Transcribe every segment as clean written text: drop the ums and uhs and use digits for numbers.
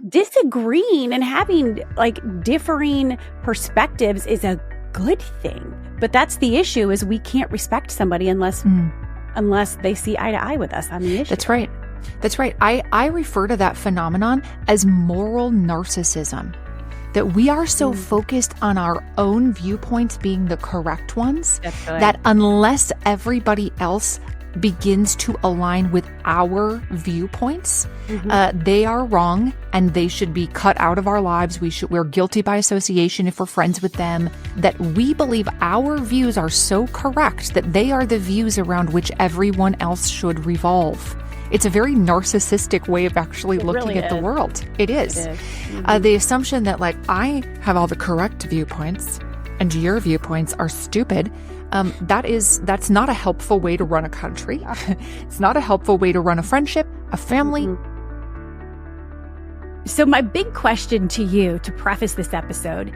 disagreeing and having like differing perspectives is a good thing. But that's the issue, is we can't respect somebody unless they see eye to eye with us on the issue. That's right. That's right. I refer to that phenomenon as moral narcissism. That we are so focused on our own viewpoints being the correct ones that unless everybody else begins to align with our viewpoints, they are wrong and they should be cut out of our lives. We're guilty by association if we're friends with them, that we believe our views are so correct that they are the views around which everyone else should revolve. It's a very narcissistic way of actually looking at the world. It is. The assumption that like I have all the correct viewpoints and your viewpoints are stupid. That's not a helpful way to run a country. It's not a helpful way to run a friendship, a family. So my big question to you to preface this episode,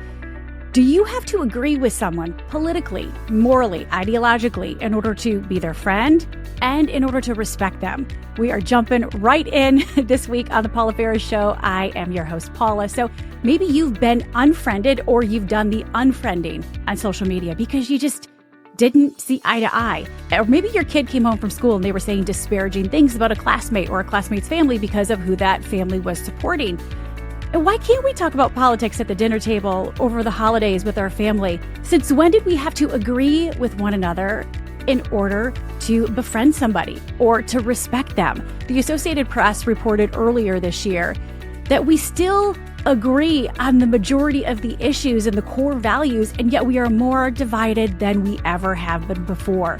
do you have to agree with someone politically, morally, ideologically in order to be their friend and in order to respect them? We are jumping right in this week on the Paula Ferris Show. I am your host, Paula. So maybe you've been unfriended or you've done the unfriending on social media because you just didn't see eye to eye. Or maybe your kid came home from school and they were saying disparaging things about a classmate or a classmate's family because of who that family was supporting. And why can't we talk about politics at the dinner table over the holidays with our family? Since when did we have to agree with one another in order to befriend somebody or to respect them? The Associated Press reported earlier this year that we still agree on the majority of the issues and the core values, and yet we are more divided than we ever have been before.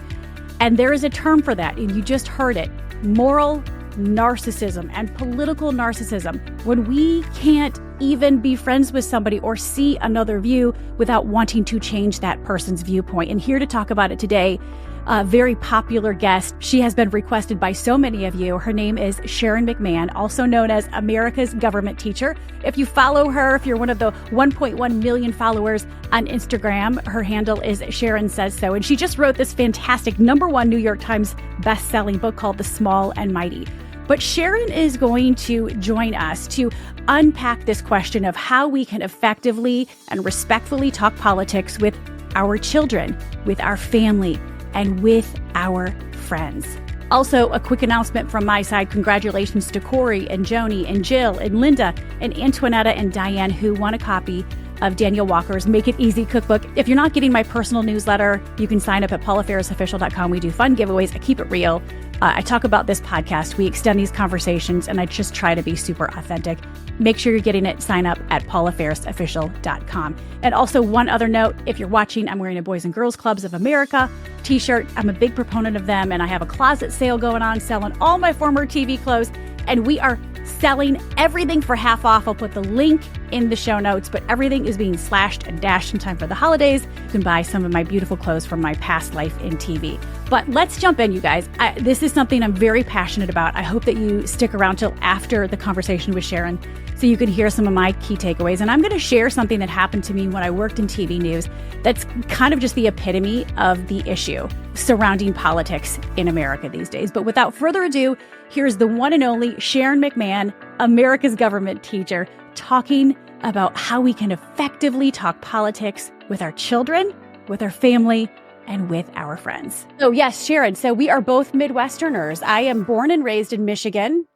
And there is a term for that, and you just heard it: moral narcissism and political narcissism. When we can't even be friends with somebody or see another view without wanting to change that person's viewpoint. And here to talk about it today, a very popular guest. She has been requested by so many of you. Her name is Sharon McMahon, also known as America's Government Teacher. If you follow her, if you're one of the 1.1 million followers on Instagram, her handle is Sharon Says So. And she just wrote this fantastic #1 New York Times bestselling book called The Small and Mighty. But Sharon is going to join us to unpack this question of how we can effectively and respectfully talk politics with our children, with our family, and with our friends. Also, a quick announcement from my side. Congratulations to Corey and Joni and Jill and Linda and Antoinetta and Diane, who won a copy of Daniel Walker's Make It Easy cookbook. If you're not getting my personal newsletter, you can sign up at paulaferrisofficial.com. We do fun giveaways. I keep it real. I talk about this podcast. We extend these conversations, and I just try to be super authentic. Make sure you're getting it. Sign up at paulaferrisofficial.com. And also, one other note, if you're watching, I'm wearing a Boys and Girls Clubs of America t-shirt. I'm a big proponent of them, and I have a closet sale going on, selling all my former TV clothes, and we are selling everything for half off. I'll put the link in the show notes, but everything is being slashed and dashed in time for the holidays. You can buy some of my beautiful clothes from my past life in TV. But let's jump in, you guys. This is something I'm very passionate about. I hope that you stick around till after the conversation with Sharon so you can hear some of my key takeaways. And I'm going to share something that happened to me when I worked in TV news that's kind of just the epitome of the issue surrounding politics in America these days. But without further ado, here's the one and only Sharon McMahon, America's Government Teacher, talking about how we can effectively talk politics with our children, with our family, and with our friends. So yes, Sharon, so we are both Midwesterners. I am born and raised in Michigan.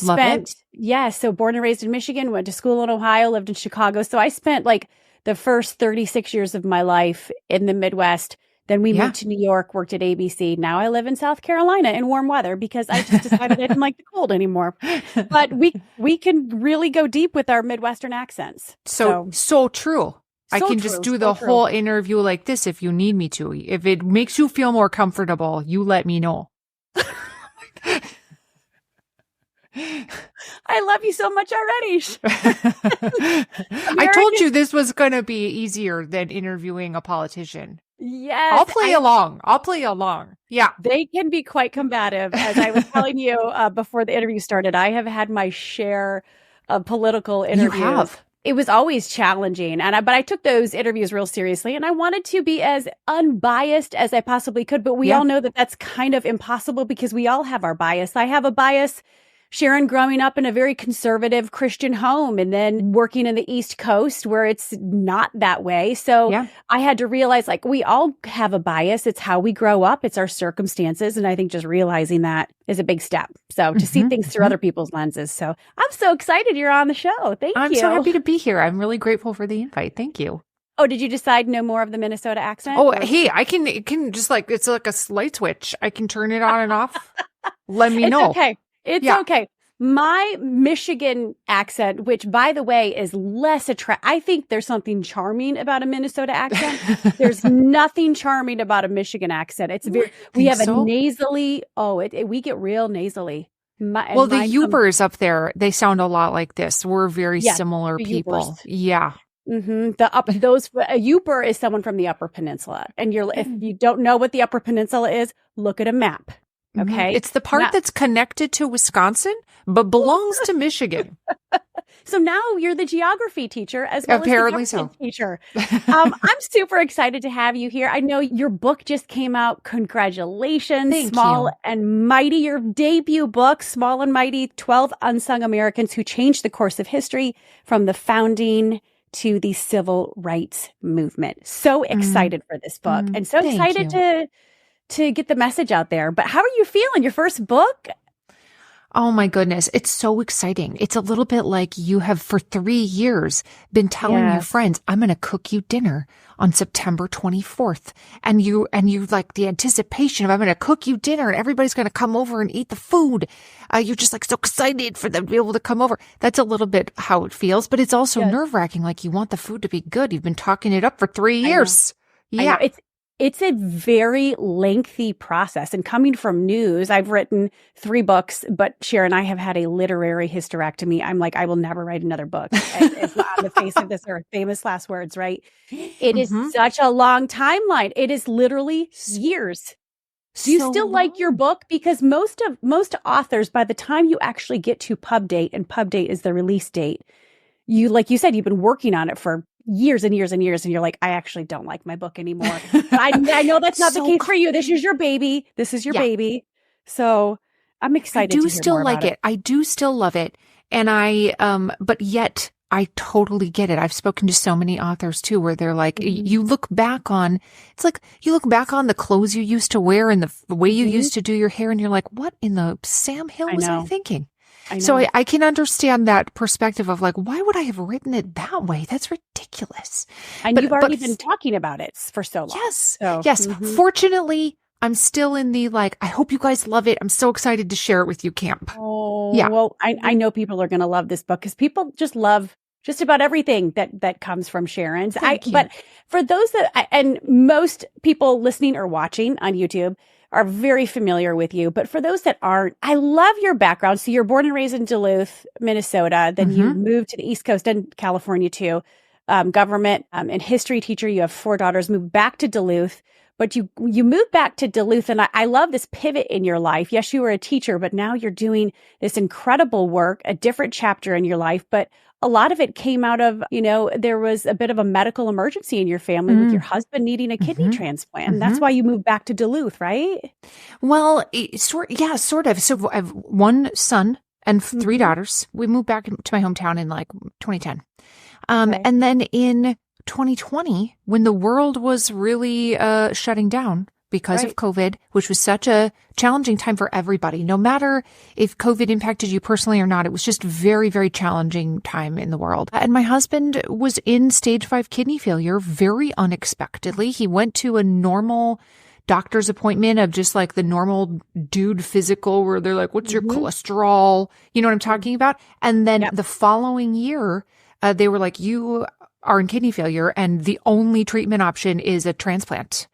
Love it. Yes, so born and raised in Michigan, went to school in Ohio, lived in Chicago. So I spent like the first 36 years of my life in the Midwest. Then we moved to New York, worked at ABC. Now I live in South Carolina in warm weather because I just decided I didn't like the cold anymore. But we can really go deep with our Midwestern accents. So true. I can just do the whole interview like this if you need me to. If it makes you feel more comfortable, you let me know. I love you so much already. I told you this was going to be easier than interviewing a politician. Yes. I'll play along. Yeah. They can be quite combative. As I was telling you before the interview started, I have had my share of political interviews. You have. It was always challenging, but I took those interviews real seriously, and I wanted to be as unbiased as I possibly could. But we all know that that's kind of impossible because we all have our bias. I have a bias. Sharon growing up in a very conservative Christian home and then working in the East Coast where it's not that way. So I had to realize like we all have a bias. It's how we grow up. It's our circumstances. And I think just realizing that is a big step. So to see things through other people's lenses. So I'm so excited you're on the show. Thank you. I'm so happy to be here. I'm really grateful for the invite. Thank you. Oh, did you decide no more of the Minnesota accent? Oh, hey, it can just like, it's like a light switch. I can turn it on and off. Let me know. Okay. It's okay. My Michigan accent, which by the way is less I think there's something charming about a Minnesota accent. There's nothing charming about a Michigan accent. It's we have a nasally. We get real nasally. The Yoopers up there, they sound a lot like this. We're very similar people. Yoopers. Yeah. Mm-hmm. A Yooper is someone from the Upper Peninsula, and if you don't know what the Upper Peninsula is, look at a map. Okay, it's the part that's connected to Wisconsin, but belongs to Michigan. So now you're the geography teacher as well Apparently as the government teacher. I'm super excited to have you here. I know your book just came out. Congratulations. Thank Small you. and Mighty, your debut book, Small and Mighty, 12 Unsung Americans Who Changed the Course of History from the Founding to the Civil Rights Movement. So excited for this book and so excited to get the message out there. But how are you feeling? Your first book? Oh my goodness. It's so exciting. It's a little bit like you have for 3 years been telling your friends, I'm going to cook you dinner on September 24th. And you like the anticipation of I'm going to cook you dinner and everybody's going to come over and eat the food. You're just like so excited for them to be able to come over. That's a little bit how it feels, but it's also nerve wracking. Like you want the food to be good. You've been talking it up for 3 years. Yeah. It's a very lengthy process. And coming from news, I've written 3 books, but Sharon, I have had a literary hysterectomy. I'm like, I will never write another book. It's on the face of this earth. Famous last words, right? It is such a long timeline. It is literally years. Do you still like your book? Because most authors, by the time you actually get to pub date, and pub date is the release date, like you said, you've been working on it for years and years and years, and you're like, I actually don't like my book anymore. I know that's not the case for you. This is your baby. This is your baby. So I'm excited. I do still like it. I do still love it. And but yet I totally get it. I've spoken to so many authors too, where they're like, you look back on the clothes you used to wear and the way you used to do your hair. And you're like, what in the Sam Hill was I thinking? So I can understand that perspective of like, why would I have written it that way? That's ridiculous. And you've already been talking about it for so long. Yes. So, yes. Fortunately, I'm still in the like, I hope you guys love it. I'm so excited to share it with you camp. Oh, yeah. Well, I know people are going to love this book because people just love just about everything that comes from Sharon's. But for those and most people listening or watching on YouTube are very familiar with you. But for those that aren't, I love your background. So you're born and raised in Duluth, Minnesota. Then you moved to the East Coast and California too. Government and history teacher. You have 4 daughters, moved back to Duluth. But you moved back to Duluth. And I love this pivot in your life. Yes, you were a teacher, but now you're doing this incredible work, a different chapter in your life. But a lot of it came out of, there was a bit of a medical emergency in your family with your husband needing a kidney transplant. That's why you moved back to Duluth, right? Well, sort of. So I have 1 son and 3 daughters. We moved back to my hometown in like 2010. And then in 2020, when the world was really shutting down because of COVID, which was such a challenging time for everybody, no matter if COVID impacted you personally or not, it was just very, very challenging time in the world. And my husband was in stage 5 kidney failure very unexpectedly. He went to a normal doctor's appointment of just like the normal dude physical where they're like, what's your cholesterol? You know what I'm talking about? And then the following year, they were like, you are in kidney failure and the only treatment option is a transplant.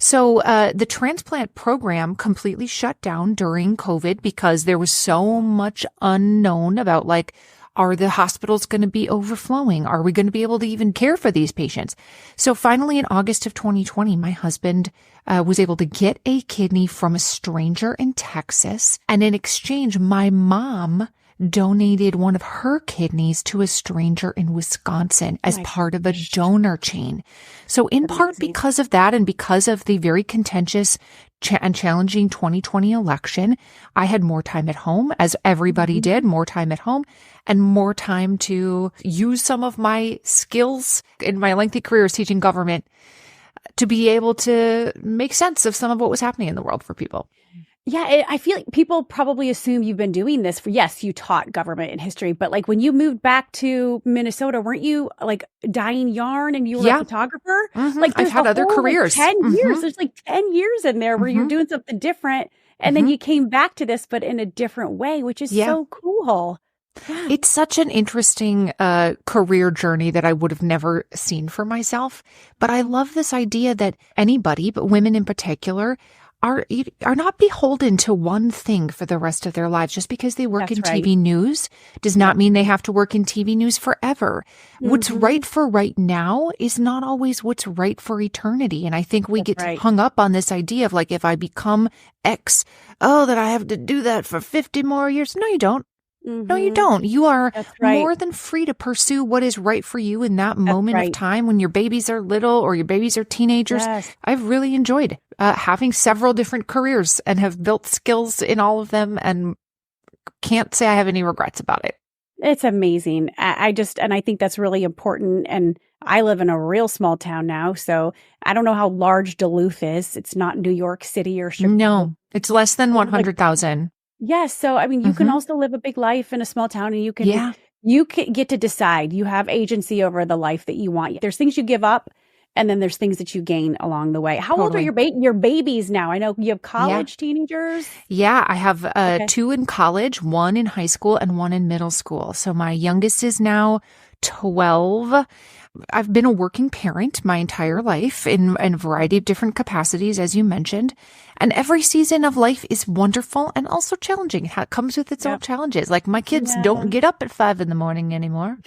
So the transplant program completely shut down during COVID because there was so much unknown about like, are the hospitals going to be overflowing? Are we going to be able to even care for these patients? So finally in August of 2020, my husband was able to get a kidney from a stranger in Texas. And in exchange, my mom donated one of her kidneys to a stranger in Wisconsin as part of a donor chain. So in part because of that and because of the very contentious and challenging 2020 election, I had more time at home, as everybody did, more time at home and more time to use some of my skills in my lengthy career as teaching government to be able to make sense of some of what was happening in the world for people. Yeah, I feel like people probably assume you've been doing this for, yes, you taught government and history, but like when you moved back to Minnesota, weren't you like dyeing yarn and you were a photographer? Like I've had other careers. Like 10 years. There's like 10 years in there where you're doing something different. And then you came back to this, but in a different way, which is so cool. Yeah. It's such an interesting career journey that I would have never seen for myself. But I love this idea that anybody, but women in particular, are not beholden to one thing for the rest of their lives. Just because they work in TV news does not mean they have to work in TV news forever. What's right for right now is not always what's right for eternity. And I think we get hung up on this idea of like, if I become X, that I have to do that for 50 more years. No, you don't. No, you don't. You are more than free to pursue what is right for you in that moment of time when your babies are little or your babies are teenagers. I've really enjoyed having several different careers and have built skills in all of them and can't say I have any regrets about it. It's amazing. And I think that's really important. And I live in a real small town now, so I don't know how large Duluth is. It's not New York City or Chicago. No, it's less than 100,000. Yes. So, I mean, you can also live a big life in a small town and you can get to decide. You have agency over the life that you want. There's things you give up and then there's things that you gain along the way. How old are your babies now? I know you have college teenagers. Yeah, I have 2 in college, 1 in high school and 1 in middle school. So my youngest is now 12. I've been a working parent my entire life in a variety of different capacities, as you mentioned. And every season of life is wonderful and also challenging. It comes with its own challenges. Like my kids don't get up at 5 a.m. anymore.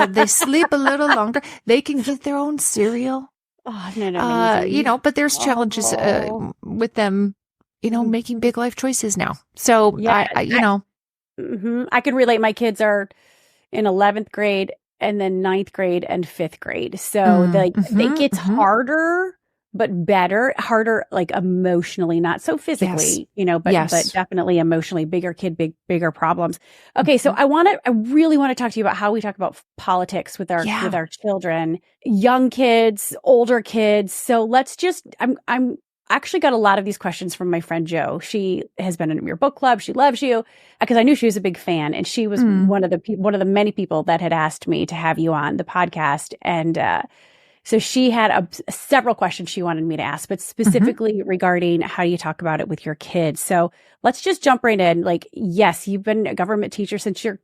They sleep a little longer. They can get their own cereal. Oh, no, but there's challenges with them, making big life choices now. So, I can relate. My kids are in 11th grade and then 9th grade and 5th grade. So it gets harder, but better, harder, like emotionally, not so physically, but definitely emotionally, bigger kid, bigger problems. Okay. So I really want to talk to you about how we talk about politics with our children, young kids, older kids. So let's just, I'm actually got a lot of these questions from my friend Jo. She has been in your book club. She loves you because I knew she was a big fan, and she was one of the many people that had asked me to have you on the podcast. And so she had several questions she wanted me to ask, but specifically regarding how you talk about it with your kids. So let's just jump right in. Like, yes, you've been a government teacher since your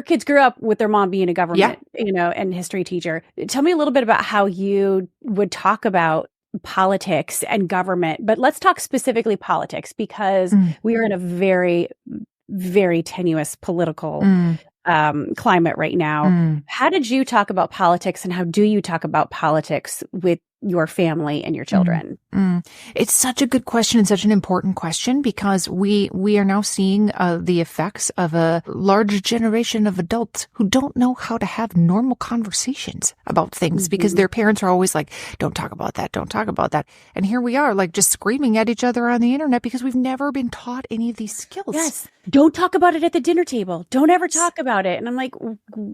kids grew up with their mom being a government, and history teacher. Tell me a little bit about how you would talk about politics and government, but let's talk specifically politics because we are in a very, very tenuous political climate right now. How did you talk about politics and how do you talk about politics with your family and your children? It's such a good question and such an important question because we are now seeing the effects of a large generation of adults who don't know how to have normal conversations about things because their parents are always like, don't talk about that, don't talk about that. And here we are like just screaming at each other on the internet because we've never been taught any of these skills. Yes. Don't talk about it at the dinner table. Don't ever talk about it. And I'm like,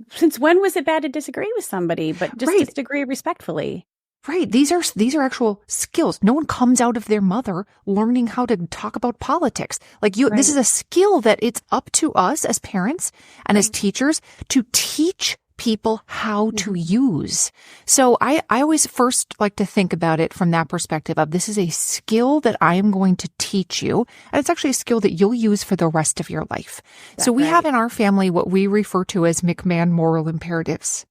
since when was it bad to disagree with somebody? But just disagree respectfully. Right. These are actual skills. No one comes out of their mother learning how to talk about politics. Like this is a skill that it's up to us as parents and as teachers to teach people how to use. So I always first like to think about it from that perspective of this is a skill that I am going to teach you. And it's actually a skill that you'll use for the rest of your life. So we have in our family what we refer to as McMahon moral imperatives.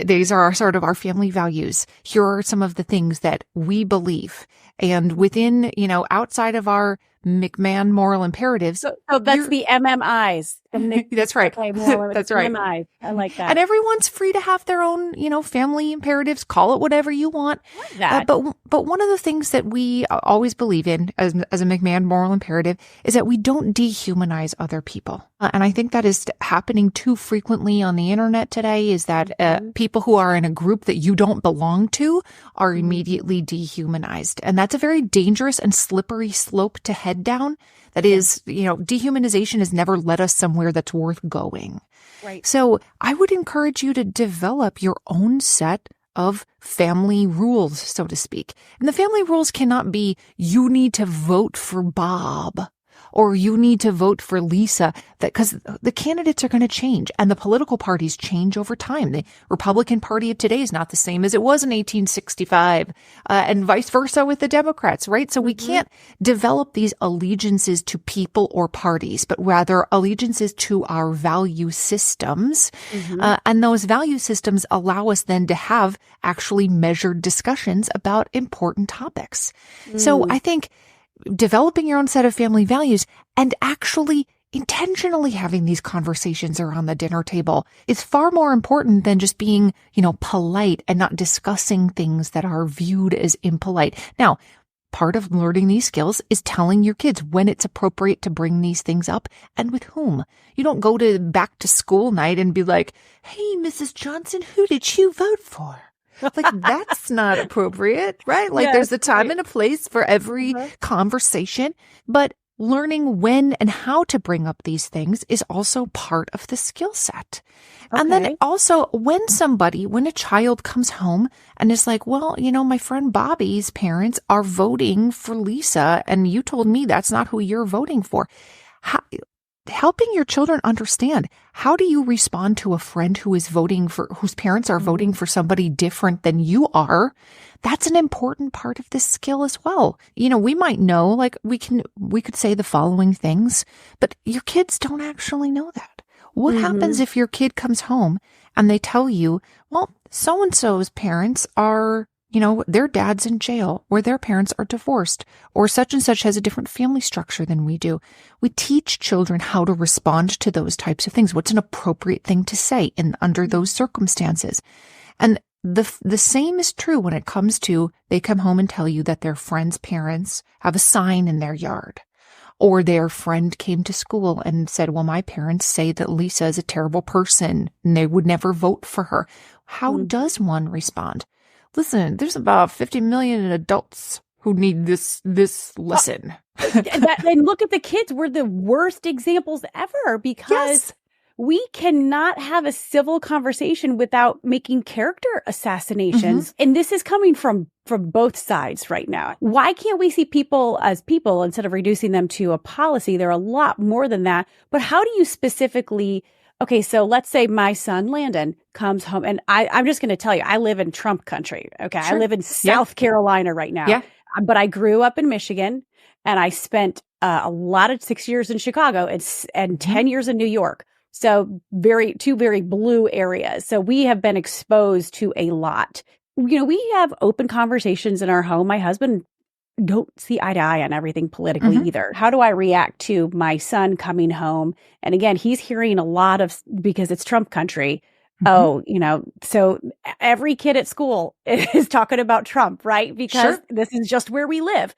These are sort of our family values. Here are some of the things that we believe. And within, outside of our McMahon moral imperatives. So that's the MMIs. That's right. Okay, that's right. MMIs. I like that. And everyone's free to have their own, family imperatives. Call it whatever you want. I like that. But one of the things that we always believe in as a McMahon moral imperative is that we don't dehumanize other people. And I think that is happening too frequently on the internet today, is that people who are in a group that you don't belong to are immediately dehumanized. And that's a very dangerous and slippery slope to head down. That is, dehumanization has never led us somewhere that's worth going. Right. So I would encourage you to develop your own set of family rules, so to speak. And the family rules cannot be, you need to vote for Bob, or you need to vote for Lisa, because the candidates are going to change and the political parties change over time. The Republican Party of today is not the same as it was in 1865, and vice versa with the Democrats, right? So we can't develop these allegiances to people or parties, but rather allegiances to our value systems. And those value systems allow us then to have actually measured discussions about important topics. So I think developing your own set of family values and actually intentionally having these conversations around the dinner table is far more important than just being, polite and not discussing things that are viewed as impolite. Now, part of learning these skills is telling your kids when it's appropriate to bring these things up and with whom. You don't go to back to school night and be like, hey, Mrs. Johnson, who did you vote for? Like, that's not appropriate, right? Like, there's a time and a place for every conversation, but learning when and how to bring up these things is also part of the skill set. And then also when a child comes home and is like, well, my friend Bobby's parents are voting for Lisa, and you told me that's not who you're voting for. Helping your children understand, how do you respond to a friend whose parents are voting for somebody different than you are? That's an important part of this skill as well. We might know, like, we could say the following things, but your kids don't actually know that. What happens if your kid comes home and they tell you, well, so-and-so's parents are, their dad's in jail, or their parents are divorced, or such and such has a different family structure than we do. We teach children how to respond to those types of things. What's an appropriate thing to say under those circumstances? And the same is true when it comes to, they come home and tell you that their friend's parents have a sign in their yard, or their friend came to school and said, well, my parents say that Lisa is a terrible person and they would never vote for her. How does one respond? Listen, there's about 50 million adults who need this lesson. And look at the kids. We're the worst examples ever, because we cannot have a civil conversation without making character assassinations. And this is coming from both sides right now. Why can't we see people as people instead of reducing them to a policy? They're a lot more than that. But how do you specifically... Okay, so let's say my son, Landon, comes home, and I'm just going to tell you, I live in Trump country, okay? Sure. I live in South Carolina right now, but I grew up in Michigan, and I spent a lot of 6 years in Chicago and 10 years in New York. So two very blue areas. So we have been exposed to a lot. We have open conversations in our home. My husband don't see eye to eye on everything politically either. How do I react to my son coming home? And again, he's hearing a lot of, because it's Trump country. So every kid at school is talking about Trump, right? Because this is just where we live.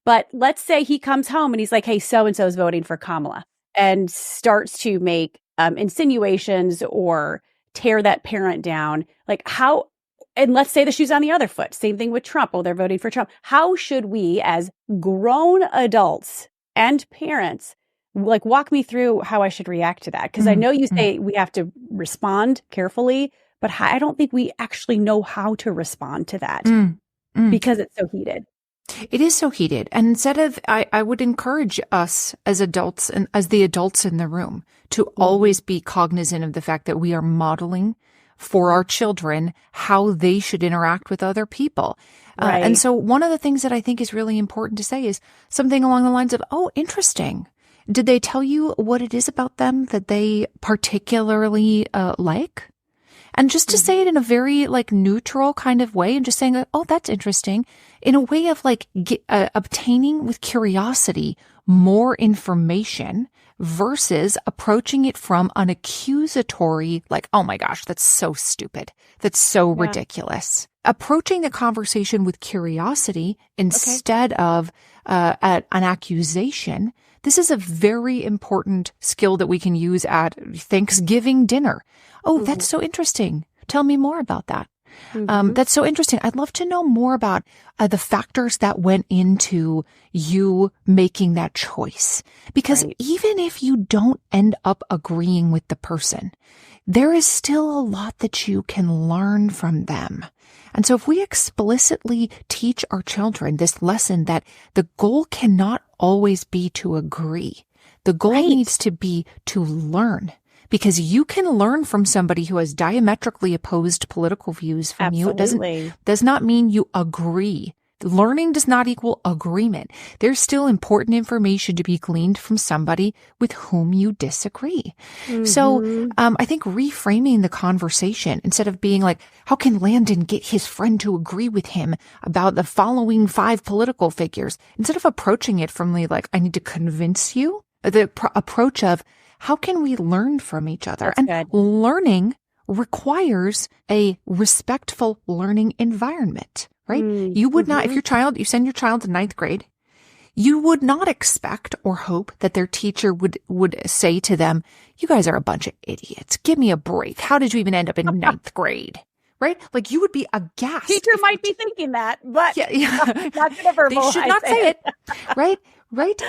But let's say he comes home and he's like, hey, so-and-so is voting for Kamala, and starts to make insinuations or tear that parent down. Like, how... And let's say the shoe's on the other foot. Same thing with Trump. Oh, they're voting for Trump. How should we, as grown adults and parents, walk me through how I should react to that? Because I know you say we have to respond carefully, but I don't think we actually know how to respond to that because it's so heated. It is so heated. And instead of, I would encourage us as adults and as the adults in the room to always be cognizant of the fact that we are modeling for our children how they should interact with other people. And so one of the things that I think is really important to say is something along the lines of, oh, interesting. Did they tell you what it is about them that they particularly like? And just to say it in a very like neutral kind of way and just saying, oh, that's interesting, in a way of like obtaining with curiosity more information versus approaching it from an accusatory, like, oh my gosh, that's so stupid. That's so ridiculous. Approaching the conversation with curiosity instead of an accusation. This is a very important skill that we can use at Thanksgiving dinner. Oh, that's so interesting. Tell me more about that. That's so interesting. I'd love to know more about the factors that went into you making that choice. Because even if you don't end up agreeing with the person, there is still a lot that you can learn from them. And so if we explicitly teach our children this lesson that the goal cannot always be to agree, the goal needs to be to learn. Because you can learn from somebody who has diametrically opposed political views from you. It does not mean you agree. Learning does not equal agreement. There's still important information to be gleaned from somebody with whom you disagree. So I think reframing the conversation instead of being like, how can Landon get his friend to agree with him about the following 5 political figures? Instead of approaching it from the like, I need to convince you, the approach of, how can we learn from each other? Learning requires a respectful learning environment, right? You would not, if you send your child to 9th grade, you would not expect or hope that their teacher would say to them, you guys are a bunch of idiots. Give me a break. How did you even end up in 9th grade? Right? Like you would be aghast. Teacher might be thinking that, but not going to verbalize they should not say it. Right? Right?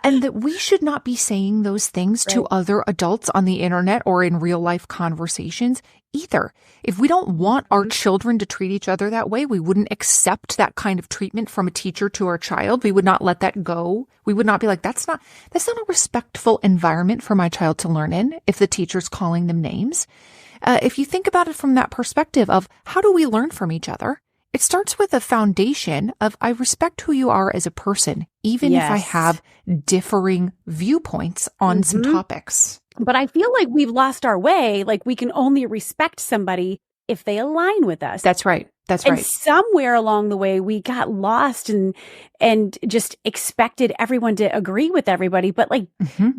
And that we should not be saying those things to other adults on the internet or in real life conversations either. If we don't want our children to treat each other that way, we wouldn't accept that kind of treatment from a teacher to our child. We would not let that go. We would not be like, that's not a respectful environment for my child to learn in if the teacher's calling them names. If you think about it from that perspective of how do we learn from each other? It starts with a foundation of I respect who you are as a person, even if I have differing viewpoints on some topics. But I feel like we've lost our way. Like we can only respect somebody if they align with us. That's right. And somewhere along the way, we got lost and just expected everyone to agree with everybody. But like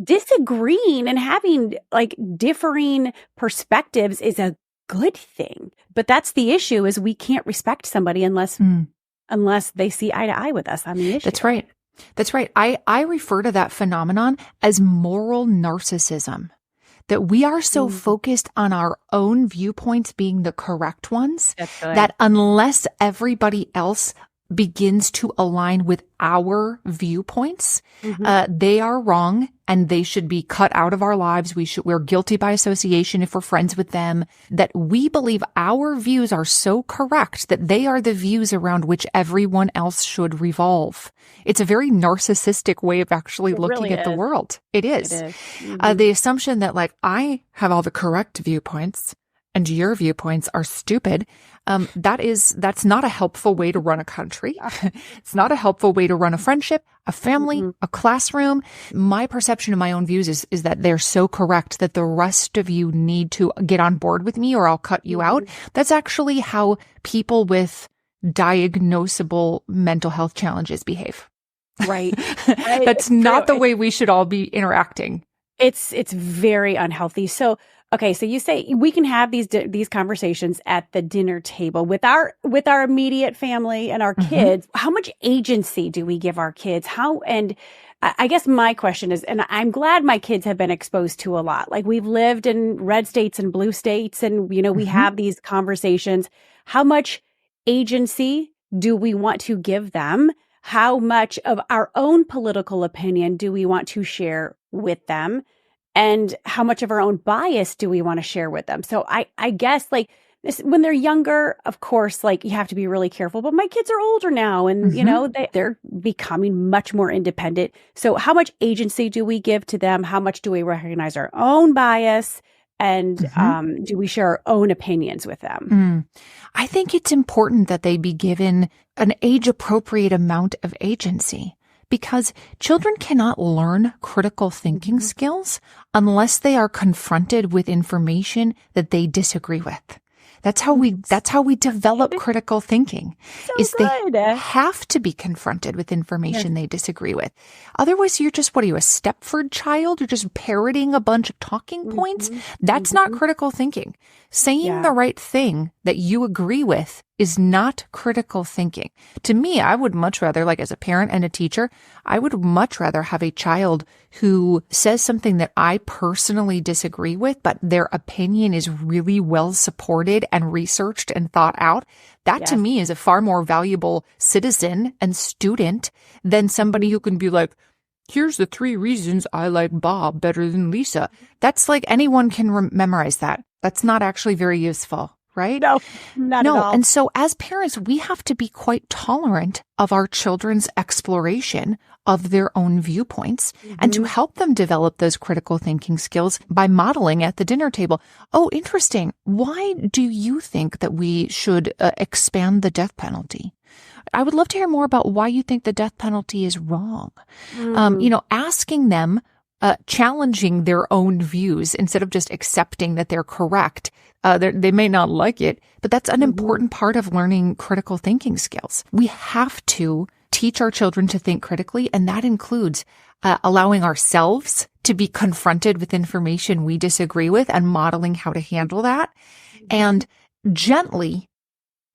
disagreeing and having like differing perspectives is a good thing. But that's the issue is we can't respect somebody unless they see eye to eye with us on the issue. That's right. I refer to that phenomenon as moral narcissism. That we are so focused on our own viewpoints being the correct ones that unless everybody else begins to align with our viewpoints, they are wrong and they should be cut out of our lives. We're guilty by association if we're friends with them, that we believe our views are so correct that they are the views around which everyone else should revolve. It's a very narcissistic way of actually looking at the world. It is. The assumption that like, I have all the correct viewpoints and your viewpoints are stupid. That's not a helpful way to run a country. It's not a helpful way to run a friendship, a family, a classroom. My perception of my own views is that they're so correct that the rest of you need to get on board with me or I'll cut you out. That's actually how people with diagnosable mental health challenges behave. Right. That's not the way we should all be interacting. It's very unhealthy. So, okay, so you say we can have these conversations at the dinner table with our immediate family and our kids. How much agency do we give our kids? And I guess my question is, and I'm glad my kids have been exposed to a lot. Like we've lived in red states and blue states, and we have these conversations. How much agency do we want to give them? How much of our own political opinion do we want to share with them? And how much of our own bias do we want to share with them? So I guess like this, when they're younger, of course, like you have to be really careful, but my kids are older now and, they're becoming much more independent. So how much agency do we give to them? How much do we recognize our own bias? And do we share our own opinions with them? I think it's important that they be given an age-appropriate amount of agency because children cannot learn critical thinking skills unless they are confronted with information that they disagree with. That's how we develop critical thinking. They have to be confronted with information they disagree with. Otherwise, you're just, what are you, a Stepford child? You're just parroting a bunch of talking points? That's not critical thinking. Saying the right thing that you agree with is not critical thinking. To me, I would much rather, like as a parent and a teacher, I would much rather have a child who says something that I personally disagree with, but their opinion is really well supported and researched and thought out. That to me is a far more valuable citizen and student than somebody who can be like, here's the 3 reasons I like Bob better than Lisa. That's like anyone can memorize that. That's not actually very useful, right? No, not at all. And so as parents, we have to be quite tolerant of our children's exploration of their own viewpoints and to help them develop those critical thinking skills by modeling at the dinner table. Oh, interesting. Why do you think that we should expand the death penalty? I would love to hear more about why you think the death penalty is wrong. Asking them, challenging their own views instead of just accepting that they're correct. They may not like it, but that's an important part of learning critical thinking skills. We have to teach our children to think critically, and that includes allowing ourselves to be confronted with information we disagree with and modeling how to handle that, and gently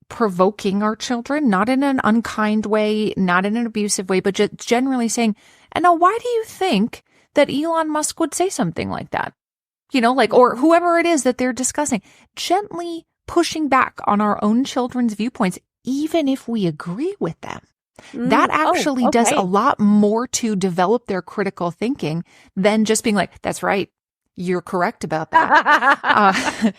provoking our children, not in an unkind way, not in an abusive way, but just generally saying, and now why do you think that Elon Musk would say something like that? Or whoever it is that they're discussing, gently pushing back on our own children's viewpoints, even if we agree with them. That actually does a lot more to develop their critical thinking than just being like, that's right, you're correct about that.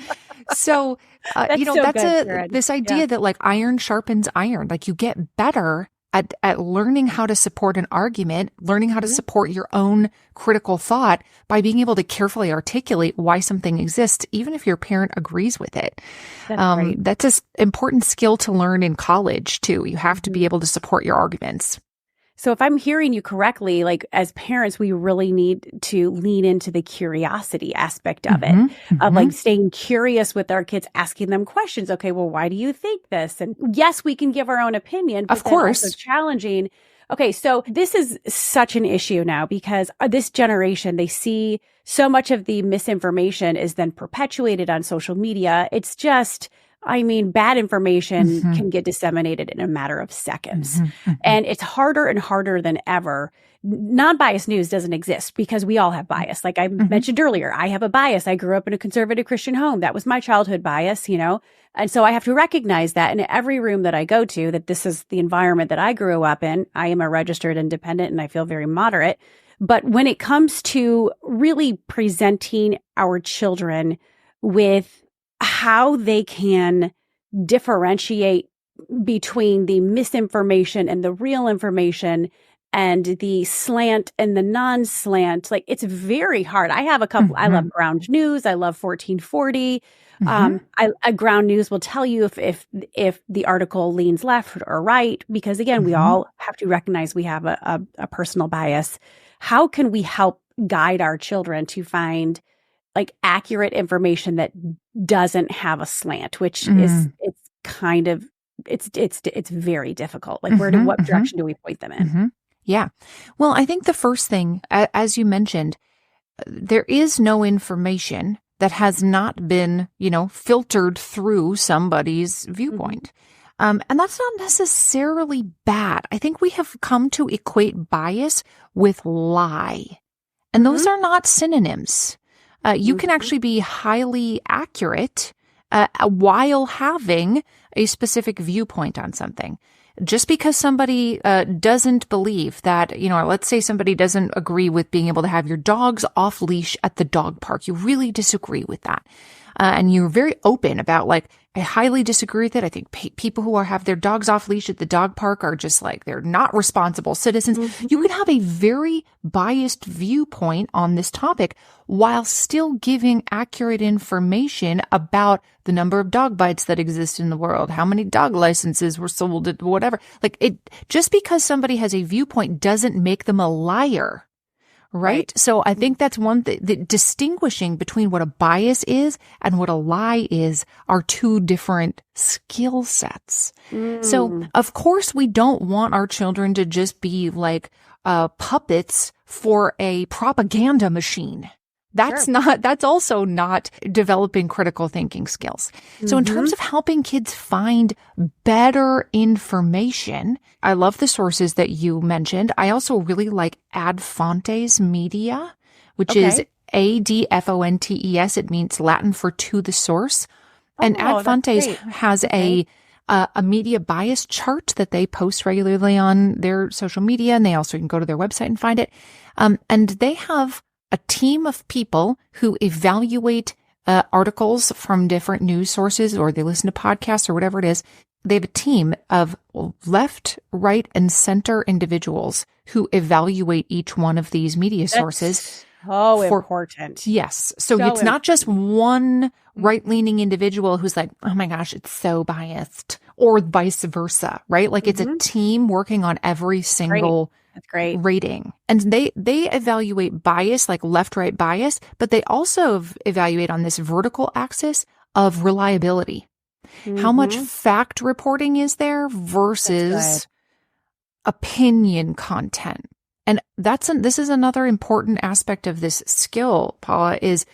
This idea that like iron sharpens iron, like you get better at learning how to support an argument, learning how to support your own critical thought by being able to carefully articulate why something exists, even if your parent agrees with it. That's an important skill to learn in college too. You have to be able to support your arguments. So if I'm hearing you correctly, like as parents, we really need to lean into the curiosity aspect of it, of like staying curious with our kids, asking them questions. Okay, well, why do you think this? And yes, we can give our own opinion, but of course, also challenging. Okay, so this is such an issue now because this generation, they see so much of the misinformation is then perpetuated on social media. It's just, bad information can get disseminated in a matter of seconds. And it's harder and harder than ever. Non-biased news doesn't exist because we all have bias. Like I mentioned earlier, I have a bias. I grew up in a conservative Christian home. That was my childhood bias, And so I have to recognize that in every room that I go to, that this is the environment that I grew up in. I am a registered independent and I feel very moderate. But when it comes to really presenting our children with how they can differentiate between the misinformation and the real information and the slant and the non-slant, like it's very hard. I have a couple, I love Ground News. I love 1440. Ground News will tell you if the article leans left or right, because again, we all have to recognize we have a personal bias. How can we help guide our children to find like accurate information that doesn't have a slant, which is, it's very difficult. Like what direction do we point them in? Yeah. Well, I think the first thing, as you mentioned, there is no information that has not been, filtered through somebody's viewpoint. And that's not necessarily bad. I think we have come to equate bias with lie. And those are not synonyms. You can actually be highly accurate while having a specific viewpoint on something. Just because somebody doesn't believe that, let's say somebody doesn't agree with being able to have your dogs off leash at the dog park. You really disagree with that. And you're very open about like, I highly disagree with it. I think people who have their dogs off leash at the dog park are just like, they're not responsible citizens. You can have a very biased viewpoint on this topic while still giving accurate information about the number of dog bites that exist in the world, how many dog licenses were sold, whatever. Like just because somebody has a viewpoint doesn't make them a liar. Right? So I think that's one thing, that distinguishing between what a bias is and what a lie is are two different skill sets. So of course we don't want our children to just be like puppets for a propaganda machine. That's also not developing critical thinking skills. So in terms of helping kids find better information, I love the sources that you mentioned. I also really like Ad Fontes Media, which is ADFONTES. It means Latin for to the source. And Ad Fontes has a media bias chart that they post regularly on their social media. And they also can go to their website and find it. And they have a team of people who evaluate articles from different news sources, or they listen to podcasts or whatever it is. They have a team of left, right, and center individuals who evaluate each one of these media sources. So important. Yes. So it's not just one right-leaning individual who's like, oh my gosh, it's so biased, or vice versa, right? Like it's a team working on every single That's great. rating. And they evaluate bias, like left-right bias, but they also evaluate on this vertical axis of reliability. How much fact reporting is there versus opinion content? And this is another important aspect of this skill, Paula, is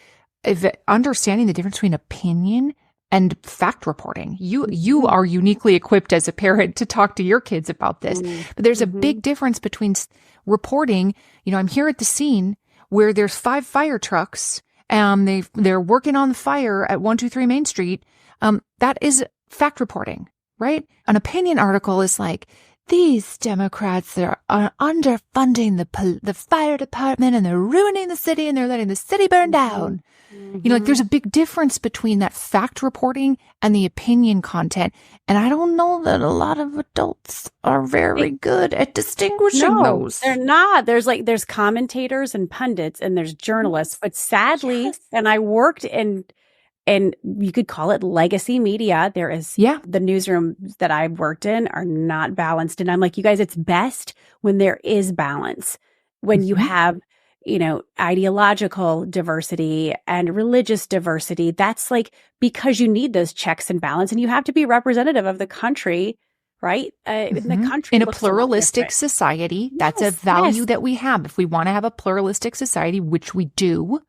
understanding the difference between opinion and fact reporting. You are uniquely equipped as a parent to talk to your kids about this. But there's a big difference between reporting, I'm here at the scene where there's 5 fire trucks and they're working on the fire at 123 Main Street. That is fact reporting, right? An opinion article is like, these Democrats, they're underfunding the fire department and they're ruining the city and they're letting the city burn down. Like there's a big difference between that fact reporting and the opinion content. And I don't know that a lot of adults are very good at distinguishing those. They're not. There's commentators and pundits and there's journalists, but sadly, and I worked in, and you could call it legacy media. There is the newsrooms that I've worked in are not balanced. And I'm like, you guys, it's best when there is balance, when you have, ideological diversity and religious diversity. That's like, because you need those checks and balance, and you have to be representative of the country, right? In the country, in a pluralistic society, that's a value that we have. If we want to have a pluralistic society, which we do,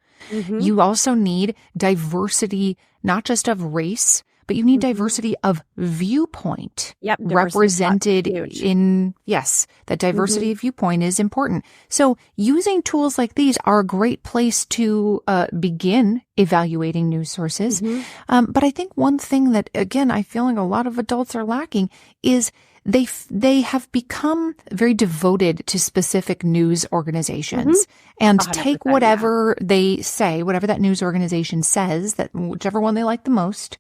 you also need diversity, not just of race, but you need diversity of viewpoint represented in, that diversity of viewpoint is important. So using tools like these are a great place to begin evaluating news sources. But I think one thing that, again, I feel like a lot of adults are lacking is they have become very devoted to specific news organizations and take whatever they say, whatever that news organization says, that whichever one they like the most,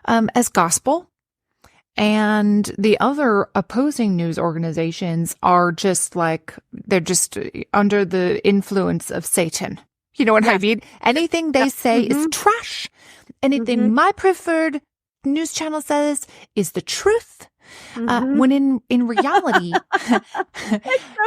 as gospel. And the other opposing news organizations are just like, they're just under the influence of Satan. You know what I mean? Anything they say is trash. Anything my preferred news channel says is the truth. When in reality,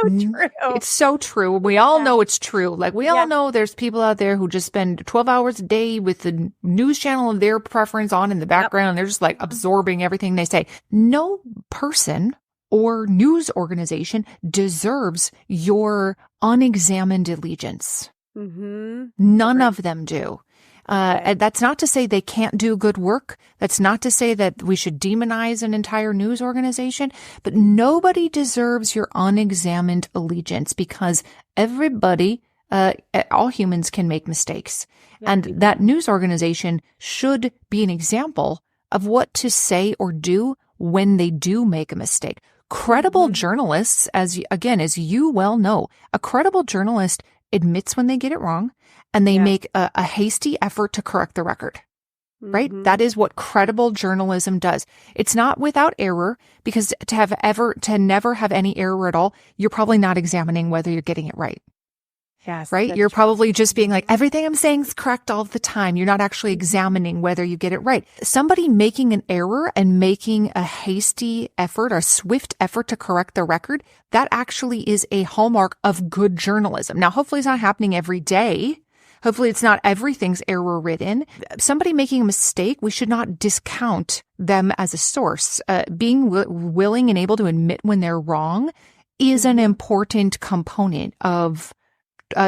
it's so true. We all know it's true. Like we all know there's people out there who just spend 12 hours a day with the news channel of their preference on in the background. And they're just like absorbing everything they say. No person or news organization deserves your unexamined allegiance. None of them do. And that's not to say they can't do good work. That's not to say that we should demonize an entire news organization, but nobody deserves your unexamined allegiance, because everybody, all humans can make mistakes. And that news organization should be an example of what to say or do when they do make a mistake. Credible journalists, as you well know, a credible journalist admits when they get it wrong, and they make a hasty effort to correct the record, right? That is what credible journalism does. It's not without error, because to never have any error at all, you're probably not examining whether you're getting it right. Yes. Right? You're probably just being like, everything I'm saying is correct all the time. You're not actually examining whether you get it right. Somebody making an error and making a hasty effort, a swift effort to correct the record, that actually is a hallmark of good journalism. Now, hopefully it's not happening every day. Hopefully it's not everything's error ridden. Somebody making a mistake, we should not discount them as a source. Being willing and able to admit when they're wrong is an important component of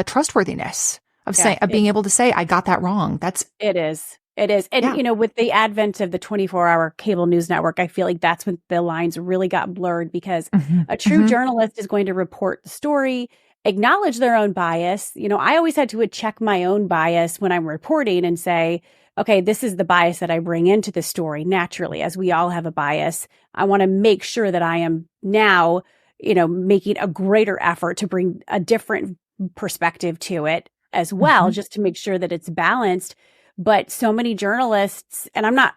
trustworthiness, of being able to say, I got that wrong. It is. And, with the advent of the 24-hour cable news network, I feel like that's when the lines really got blurred, because a true journalist is going to report the story, acknowledge their own bias. I always had to check my own bias when I'm reporting and say, okay, this is the bias that I bring into the story naturally, as we all have a bias. I want to make sure that I am now, making a greater effort to bring a different perspective to it as well, just to make sure that it's balanced. But so many journalists, and I'm not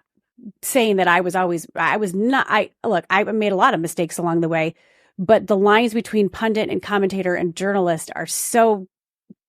saying that I made a lot of mistakes along the way, but the lines between pundit and commentator and journalist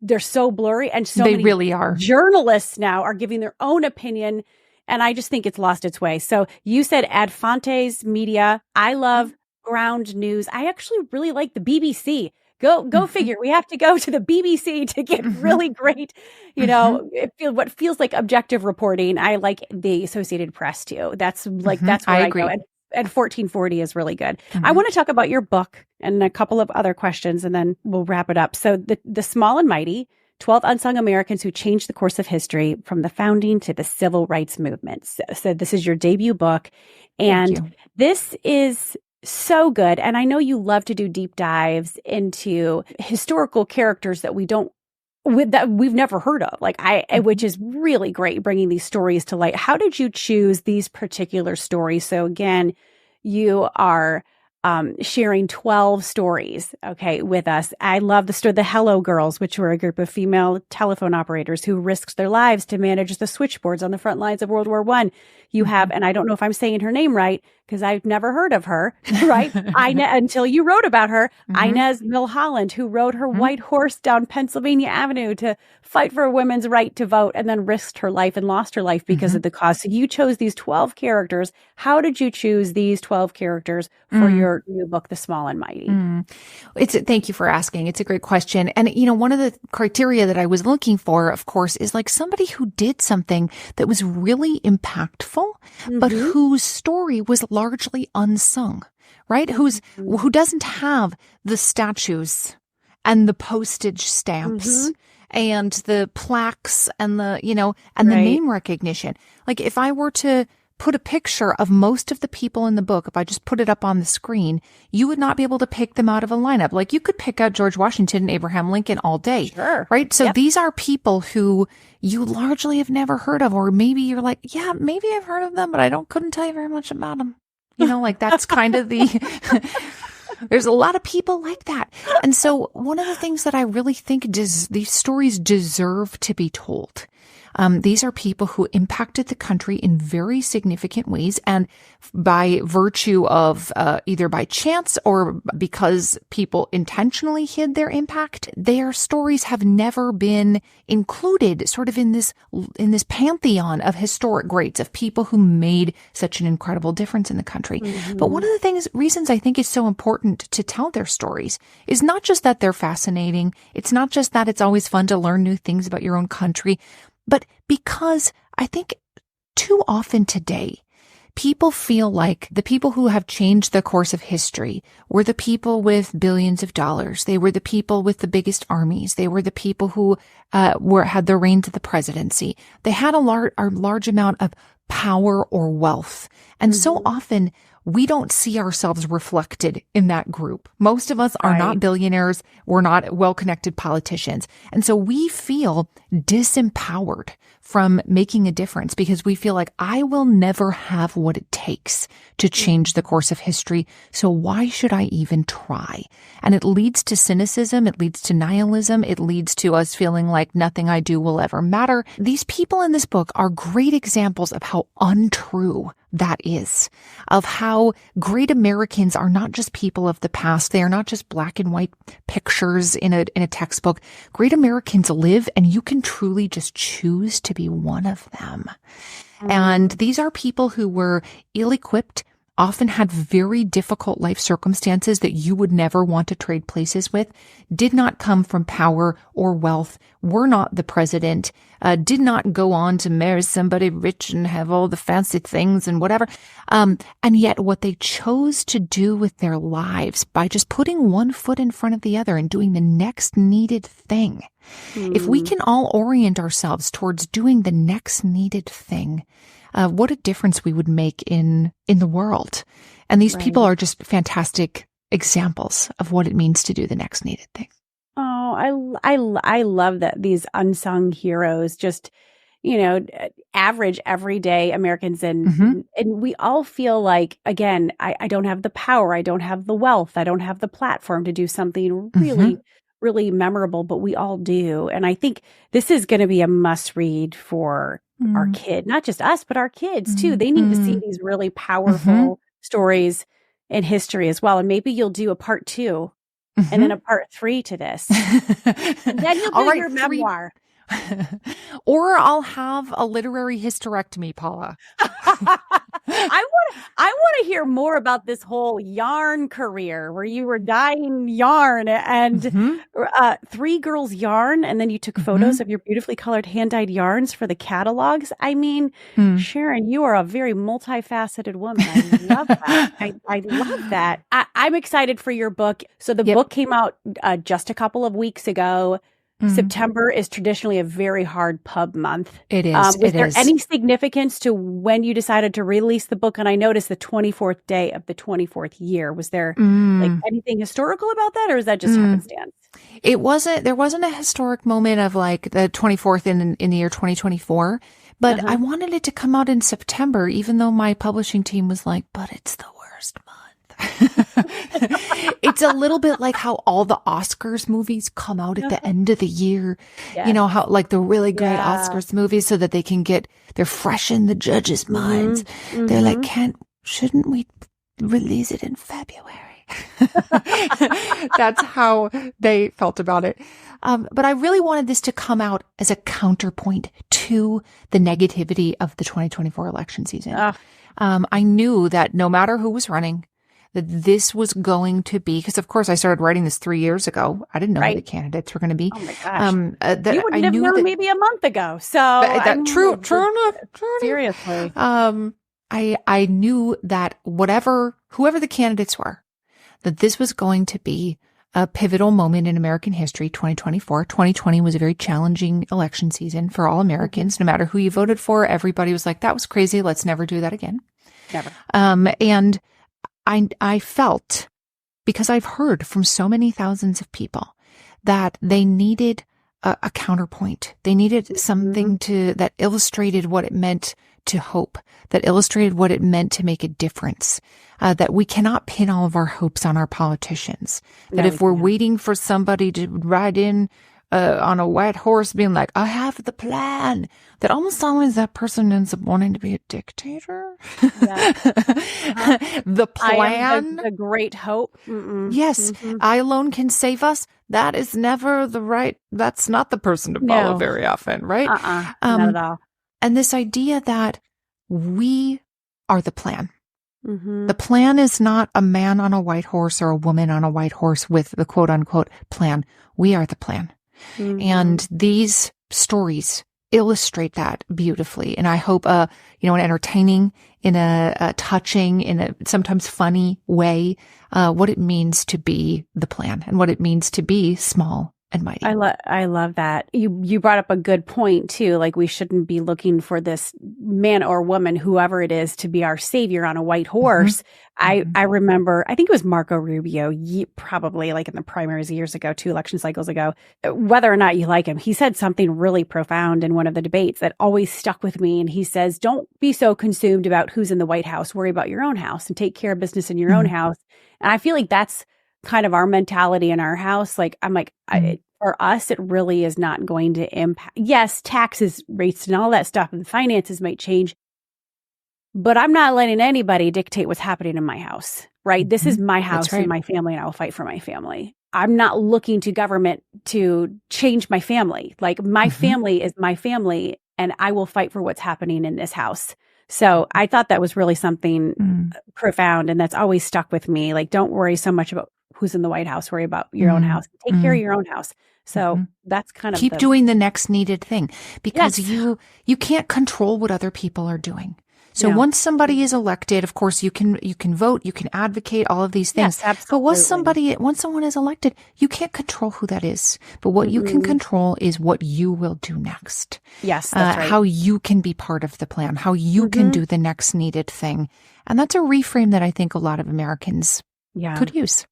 they're so blurry, and so many really are. Journalists now are giving their own opinion, and I just think it's lost its way. So you said Ad Fontes Media. I love Ground News. I actually really like the BBC. Go figure. We have to go to the BBC to get really great, what feels like objective reporting. I like the Associated Press too. That's where I agree. Go. And 1440 is really good. I want to talk about your book and a couple of other questions, and then we'll wrap it up. So the Small and Mighty, 12 Unsung Americans Who Changed the Course of History from the Founding to the Civil Rights Movement. So this is your debut book. And this is so good. And I know you love to do deep dives into historical characters that we've never heard of, which is really great, bringing these stories to light. How did you choose these particular stories? So again, you are sharing 12 stories, with us. I love the story, the Hello Girls, which were a group of female telephone operators who risked their lives to manage the switchboards on the front lines of World War I. You have, and I don't know if I'm saying her name right, because I've never heard of her, right? Until you wrote about her, Inez Milholland, who rode her white horse down Pennsylvania Avenue to fight for women's right to vote, and then risked her life and lost her life because of the cause. So you chose these 12 characters. How did you choose these 12 characters for your new book, The Small and Mighty? Thank you for asking. It's a great question. And, one of the criteria that I was looking for, of course, is somebody who did something that was really impactful, but whose story was largely unsung, right? Who doesn't have the statues and the postage stamps and the plaques and the name recognition. If I were to put a picture of most of the people in the book, if I just put it up on the screen, you would not be able to pick them out of a lineup. You could pick out George Washington and Abraham Lincoln all day, right? So these are people who you largely have never heard of, or maybe you're like, yeah, maybe I've heard of them, but couldn't tell you very much about them. That's kind of there's a lot of people like that. And so one of the things that I really think these stories deserve to be told. These are people who impacted the country in very significant ways, and by virtue of either by chance or because people intentionally hid their impact, their stories have never been included sort of in this pantheon of historic greats, of people who made such an incredible difference in the country. But one of the reasons I think it's so important to tell their stories is not just that they're fascinating. It's not just that it's always fun to learn new things about your own country, but because I think too often today, people feel like the people who have changed the course of history were the people with billions of dollars. They were the people with the biggest armies. They were the people who had the reins of the presidency. They had a large amount of power or wealth. And so often we don't see ourselves reflected in that group. Most of us are not billionaires. We're not well-connected politicians. And so we feel disempowered from making a difference because we feel like I will never have what it takes to change the course of history. So why should I even try? And it leads to cynicism. It leads to nihilism. It leads to us feeling like nothing I do will ever matter. These people in this book are great examples of how untrue that is, of how great Americans are not just people of the past. They are not just black and white pictures in a textbook. Great Americans live, and you can truly just choose to be one of them. And these are people who were ill-equipped, often had very difficult life circumstances that you would never want to trade places with, did not come from power or wealth, were not the president, did not go on to marry somebody rich and have all the fancy things and whatever. And yet what they chose to do with their lives by just putting one foot in front of the other and doing the next needed thing. If we can all orient ourselves towards doing the next needed thing, what a difference we would make in the world. And these people are just fantastic examples of what it means to do the next needed thing. Oh, I love that these unsung heroes, just, average everyday Americans. And we all feel like, again, I don't have the power. I don't have the wealth. I don't have the platform to do something really, really memorable, but we all do. And I think this is going to be a must read for our kid, not just us, but our kids too. They need to see these really powerful stories in history as well. And maybe you'll do a part 2 and then a part 3 to this. And then you'll do your memoir. Or I'll have a literary hysterectomy, Paula. I want to hear more about this whole yarn career where you were dyeing yarn and 3 girls yarn, and then you took photos of your beautifully colored hand-dyed yarns for the catalogs. I mean, Sharon, you are a very multifaceted woman. I love that. I love that. I'm excited for your book. So the book came out just a couple of weeks ago. September is traditionally a very hard pub month. It is. Was there any significance to when you decided to release the book? And I noticed the 24th day of the 24th year. Was there anything historical about that, or is that just happenstance? It wasn't. There wasn't a historic moment of like the 24th in the year 2024, but I wanted it to come out in September, even though my publishing team was like, "But it's the worst month." It's a little bit like how all the Oscars movies come out at the end of the year. Yes. How like the really great Oscars movies, so that they're fresh in the judges' minds. They're like, shouldn't we release it in February? That's how they felt about it. But I really wanted this to come out as a counterpoint to the negativity of the 2024 election season. I knew that no matter who was running, that this was going to be, because of course I started writing this 3 years ago. I didn't know who the candidates were going to be. Oh my gosh. You wouldn't have known maybe a month ago. So true enough. Seriously. I knew that whoever the candidates were, that this was going to be a pivotal moment in American history, 2024. 2020 was a very challenging election season for all Americans. No matter who you voted for, everybody was like, that was crazy. Let's never do that again. Never. And I felt, because I've heard from so many thousands of people, that they needed a counterpoint. They needed something that illustrated what it meant to hope, that illustrated what it meant to make a difference, that we cannot pin all of our hopes on our politicians, that if we're waiting for somebody to ride in on a white horse being like, I have the plan, that almost always that person ends up wanting to be a dictator. The plan. The great hope. Yes. I alone can save us. That is never that's not the person to follow very often, right? Not at all. And this idea that we are the plan. The plan is not a man on a white horse or a woman on a white horse with the quote unquote plan. We are the plan. And these stories illustrate that beautifully. And I hope, an entertaining, in a touching, in a sometimes funny way, what it means to be the plan and what it means to be small and mighty. I love that. You brought up a good point too. Like, we shouldn't be looking for this man or woman, whoever it is, to be our savior on a white horse. I remember, I think it was Marco Rubio, probably like in the primaries years ago, 2 election cycles ago, whether or not you like him, he said something really profound in one of the debates that always stuck with me. And he says, don't be so consumed about who's in the White House, worry about your own house and take care of business in your own house. And I feel like that's kind of our mentality in our house. Like, I'm like, for us, it really is not going to impact. Yes, taxes, rates, and all that stuff, and finances might change. but I'm not letting anybody dictate what's happening in my house, right? This is my house and my family, and I will fight for my family. I'm not looking to government to change my family. Like my family is my family, and I will fight for what's happening in this house. So I thought that was really something profound, and that's always stuck with me. Like, don't worry so much about who's in the White House, worry about your own house. Take care of your own house. So that's kind of keep doing the next needed thing, because you can't control what other people are doing. So once somebody is elected, of course you can vote, you can advocate, all of these things. Yes, absolutely. But once someone is elected, you can't control who that is. But what you can control is what you will do next. Yes, that's right. How you can be part of the plan, how you can do the next needed thing. And that's a reframe that I think a lot of Americans could use.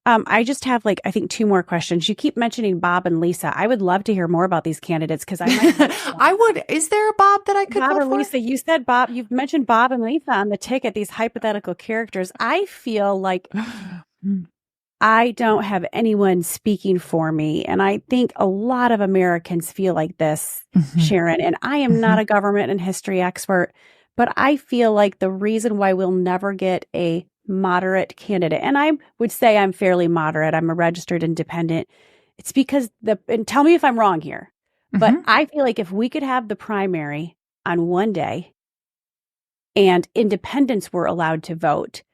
I just have I think 2 more questions. You keep mentioning Bob and Lisa. I would love to hear more about these candidates because I might. I would. Is there a Bob that I could Bob vote or for? Lisa? You said Bob. You've mentioned Bob and Lisa on the ticket. These hypothetical characters. I feel like I don't have anyone speaking for me, and I think a lot of Americans feel like this, Sharon. And I am not a government and history expert, but I feel like the reason why we'll never get a moderate candidate, and I would say I'm fairly moderate, I'm a registered independent, it's because and tell me if I'm wrong here, but I feel like if we could have the primary on one day and independents were allowed to vote,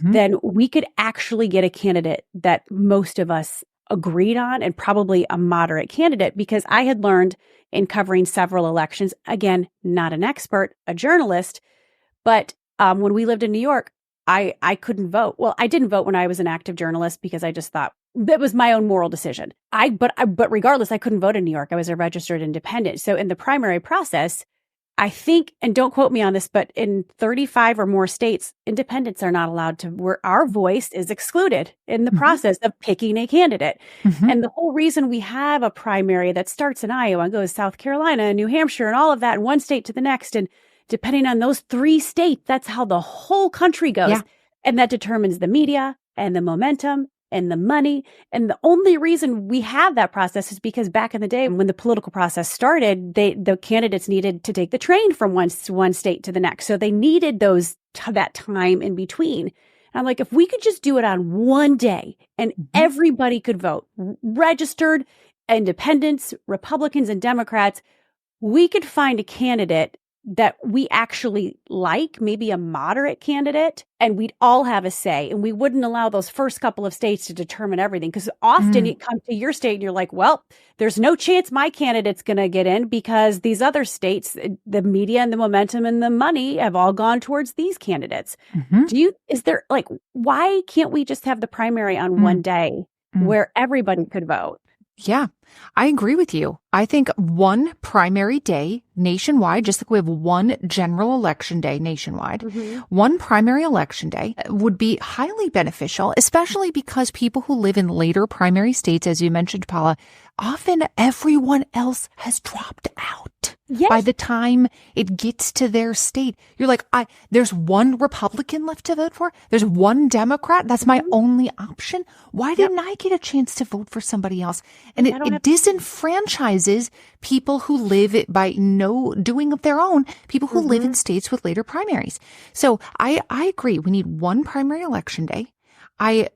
then we could actually get a candidate that most of us agreed on, and probably a moderate candidate, because I had learned in covering several elections, again, not an expert, a journalist, but when we lived in New York, I couldn't vote. Well, I didn't vote when I was an active journalist because I just thought that was my own moral decision. But regardless, I couldn't vote in New York. I was a registered independent. So in the primary process, I think, and don't quote me on this, but in 35 or more states, independents are not allowed to, where our voice is excluded in the process of picking a candidate. And the whole reason we have a primary that starts in Iowa and goes South Carolina and New Hampshire and all of that, and one state to the next, and depending on those 3 states, that's how the whole country goes. Yeah. And that determines the media and the momentum and the money. And the only reason we have that process is because back in the day when the political process started, the candidates needed to take the train from one state to the next. So they needed that time in between. And I'm like, if we could just do it on one day and everybody could vote, registered independents, Republicans, and Democrats, we could find a candidate that we actually like, maybe a moderate candidate, and we'd all have a say, and we wouldn't allow those first couple of states to determine everything. Because often you come to your state and you're like, well, there's no chance my candidate's going to get in because these other states, the media and the momentum and the money have all gone towards these candidates. Why can't we just have the primary on one day where everybody could vote? Yeah, I agree with you. I think one primary day nationwide, just like we have one general election day nationwide, one primary election day would be highly beneficial, especially because people who live in later primary states, as you mentioned, Paula, often everyone else has dropped out. Yes. By the time it gets to their state, you're like, there's one Republican left to vote for. There's one Democrat. That's my only option. Why didn't I get a chance to vote for somebody else? And it disenfranchises people who live by no doing of their own, people who live in states with later primaries. So I agree. We need one primary election day.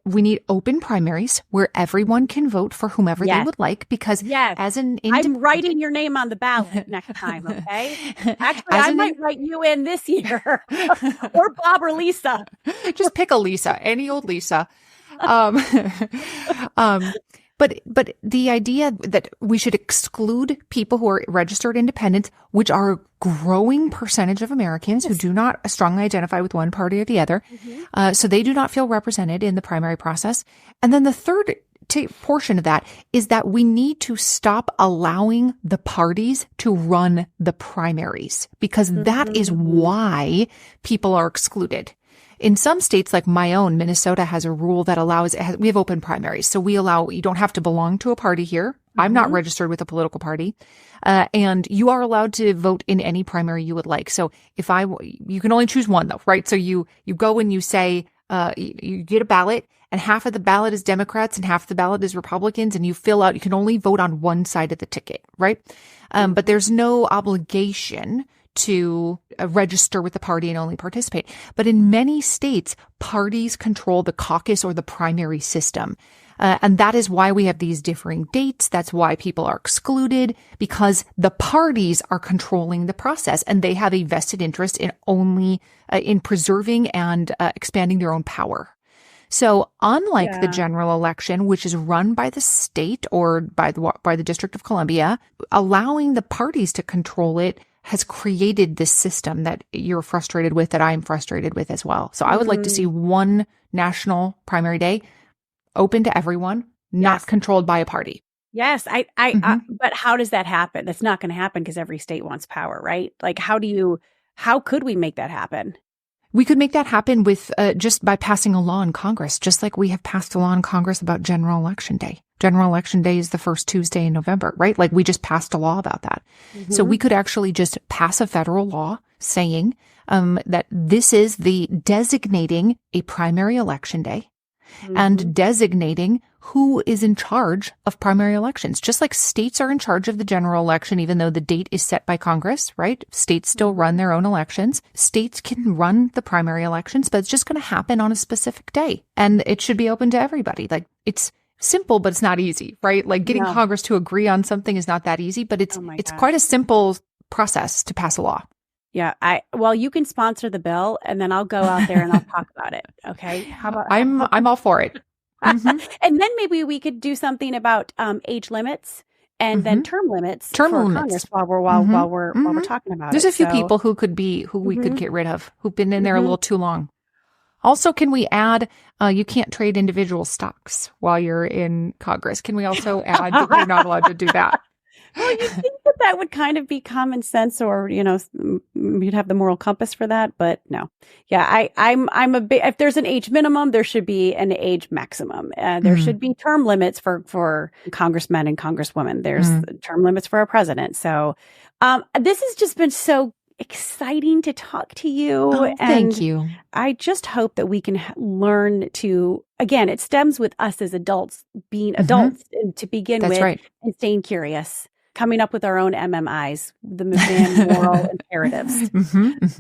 We need open primaries where everyone can vote for whomever they would like, because as I'm writing your name on the ballot next time, okay? Actually, I might write you in this year or Bob or Lisa. Just pick a Lisa, any old Lisa. But the idea that we should exclude people who are registered independents, which are a growing percentage of Americans who do not strongly identify with one party or the other, so they do not feel represented in the primary process. And then the third portion of that is that we need to stop allowing the parties to run the primaries, because that is why people are excluded. In some states, like my own, Minnesota has a rule that we have open primaries. So you don't have to belong to a party here. I'm not registered with a political party. And you are allowed to vote in any primary you would like. So you can only choose one though, right? So you go and you say, you get a ballot, and half of the ballot is Democrats and half of the ballot is Republicans, and you can only vote on one side of the ticket, right? But there's no obligation to register with the party and only participate. But in many states, parties control the caucus or the primary system. And that is why we have these differing dates. That's why people are excluded, because the parties are controlling the process and they have a vested interest in only in preserving and expanding their own power. So unlike the general election, which is run by the state or by the District of Columbia, allowing the parties to control it has created this system that you're frustrated with, that I'm frustrated with as well. So I would like to see one national primary day open to everyone, not controlled by a party. Yes, but how does that happen? That's not going to happen because every state wants power, right? Like, how could we make that happen? We could make that happen with just by passing a law in Congress, just like we have passed a law in Congress about General Election Day. General Election Day is the first Tuesday in November, right? Like we just passed a law about that. So we could actually just pass a federal law saying that this is the designating a primary election day and designating who is in charge of primary elections. Just like states are in charge of the general election, even though the date is set by Congress, right? States still run their own elections. States can run the primary elections, but it's just going to happen on a specific day. And it should be open to everybody. Like it's simple, but it's not easy, right? Like getting Congress to agree on something is not that easy, but it's quite a simple process to pass a law. Yeah, you can sponsor the bill and then I'll go out there and I'll talk about it. Okay. How about I'm all for it. And then maybe we could do something about age limits and then term limits for Congress while we're talking about There's it. There's a few people who we could get rid of, who've been in there a little too long. Also, can we add, you can't trade individual stocks while you're in Congress? Can we also add that you're not allowed to do that? Well, you think that would kind of be common sense, or you'd have the moral compass for that, but no. Yeah, I'm a bit. If there's an age minimum, there should be an age maximum. There should be term limits for congressmen and congresswomen. There's term limits for a president. So, this has just been so exciting to talk to you. And thank you. I just hope that we can learn to, again, it stems with us as adults being adults to begin with, and staying curious. Coming up with our own MMIs, the McMahon moral imperatives.